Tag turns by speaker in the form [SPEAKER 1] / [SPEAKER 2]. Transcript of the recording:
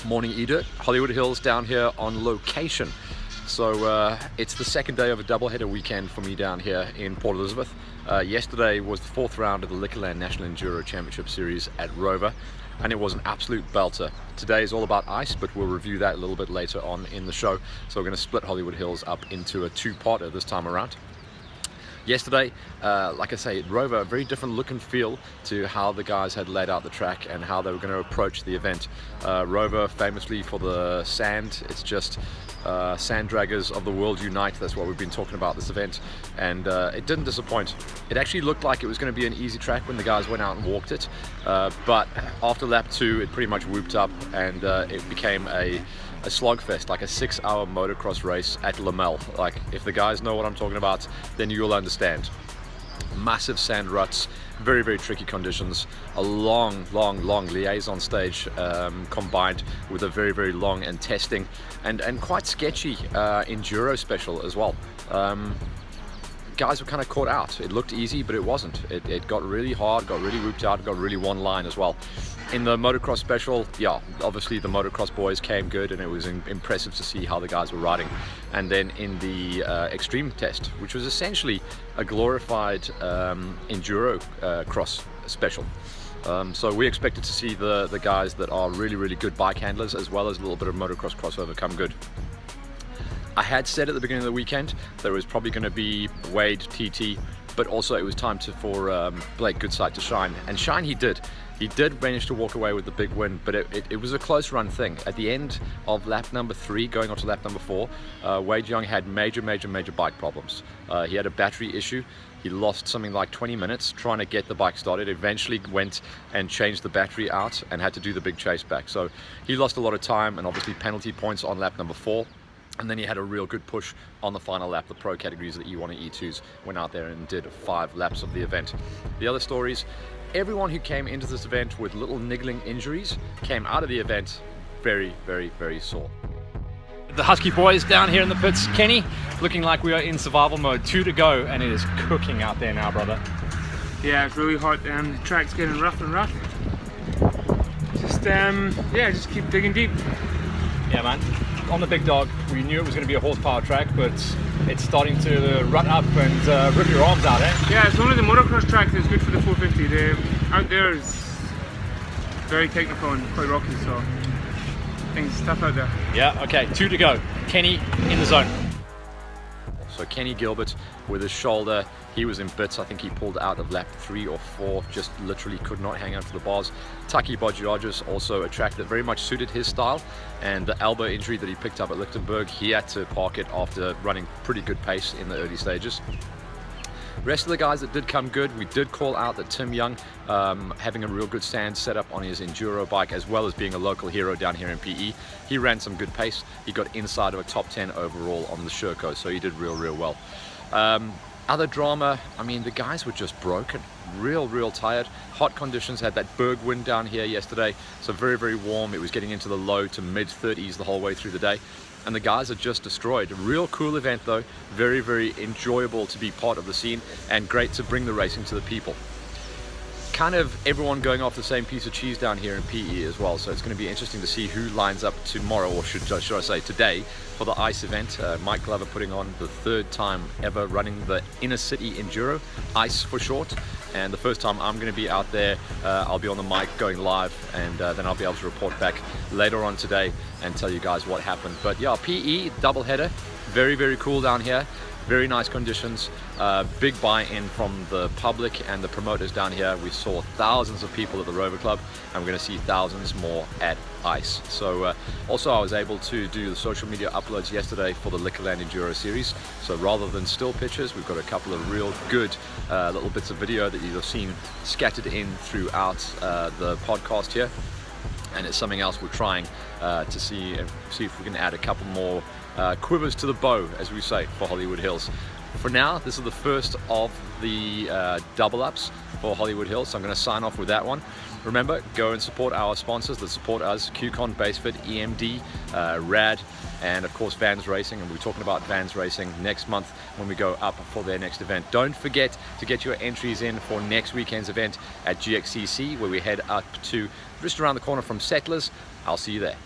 [SPEAKER 1] Morning Eder, Hollywood Hills down here on location. So it's the second day of a doubleheader weekend for me down here in Port Elizabeth. Yesterday was the fourth round of the Liquorland National Enduro Championship Series at Rover, and it was an absolute belter. Today is all about ice, but we'll review that a little bit later on in the show. So we're going to split Hollywood Hills up into a two-parter this time around. Yesterday, like I say, at Rover, a very different look and feel to how the guys had laid out the track and how they were going to approach the event. Rover, famously for the sand, it's just sand draggers of the world unite. That's what we've been talking about this event, and it didn't disappoint. It actually looked like it was going to be an easy track when the guys went out and walked it, but after lap 2 it pretty much whooped up, and it became a slogfest, like a 6-hour motocross race at Lamel. Like, if the guys know what I'm talking about, then you'll understand. Massive sand ruts, very, very tricky conditions, a long liaison stage combined with a very, very long and testing and quite sketchy enduro special as well. Guys were kind of caught out. It looked easy, but it wasn't. It got really hard, got really whooped out, got really one line as well. In the motocross special, yeah, obviously the motocross boys came good, and it was impressive to see how the guys were riding. And then in the extreme test, which was essentially a glorified enduro cross special. So we expected to see the guys that are really, really good bike handlers, as well as a little bit of motocross crossover, come good. I had said at the beginning of the weekend that it was probably going to be Wade, TT, but also it was time for Blake Goodsight to shine, and shine he did. He did manage to walk away with the big win, but it was a close run thing. At the end of lap number 3, going on to lap number 4, Wade Young had major bike problems. He had a battery issue. He lost something like 20 minutes trying to get the bike started, eventually went and changed the battery out and had to do the big chase back. So he lost a lot of time, and obviously penalty points on lap number 4. And then he had a real good push on the final lap. The pro categories, the E1 and E2s, went out there and did 5 laps of the event. The other stories, everyone who came into this event with little niggling injuries came out of the event very, very sore. The Husky boys down here in the pits. Kenny, looking like we are in survival mode. 2 to go, and it is cooking out there now, brother.
[SPEAKER 2] Yeah, it's really hot, and the track's getting rough and rough. Just keep digging deep.
[SPEAKER 1] Yeah, man. On the big dog, we knew it was going to be a horsepower track, but it's starting to rut up and rip your arms out, eh?
[SPEAKER 2] Yeah, it's only the motocross track that's good for the 450. Out there is very technical and quite rocky, so things tough out there.
[SPEAKER 1] Yeah, okay, 2 to go. Kenny in the zone. So Kenny Gilbert with his shoulder, he was in bits. I think he pulled out of lap 3 or 4, just literally could not hang on to the bars. Taki Bodgiorgis, also a track that very much suited his style, and the elbow injury that he picked up at Lichtenberg, he had to park it after running pretty good pace in the early stages. Rest of the guys that did come good, we did call out that Tim Young, having a real good stand setup on his enduro bike, as well as being a local hero down here in PE. He ran some good pace. He got inside of a top 10 overall on the Sherco, so he did real well. Other drama, I mean, the guys were just broken, real tired. Hot conditions, had that berg wind down here yesterday, so very warm. It was getting into the low to mid 30s the whole way through the day, and the guys are just destroyed. A real cool event though, very enjoyable to be part of the scene, and great to bring the racing to the people. Kind of everyone going off the same piece of cheese down here in PE as well, so it's going to be interesting to see who lines up tomorrow, or should I say today, for the ice event. Mike Glover putting on the 3rd time ever running the Inner City Enduro, ice for short, and the first time I'm going to be out there. I'll be on the mic going live, and then I'll be able to report back later on today and tell you guys what happened. But yeah, PE double header, very cool down here. Very nice conditions, big buy-in from the public and the promoters down here. We saw thousands of people at the Rover Club, and we're going to see thousands more at ICE. So also I was able to do the social media uploads yesterday for the Liquorland Enduro series. So rather than still pictures, we've got a couple of real good little bits of video that you've seen scattered in throughout the podcast here. And it's something else we're trying to see if we can add a couple more quivers to the bow, as we say, for Hollywood Hills. For now, this is the first of the double ups for Hollywood Hills, so I'm going to sign off with that one. Remember, go and support our sponsors that support us: QCon, Basefit, EMD, RAD, and of course Vans Racing. And we're talking about Vans Racing next month when we go up for their next event. Don't forget to get your entries in for next weekend's event at GXCC, where we head up to just around the corner from Settlers. I'll see you there.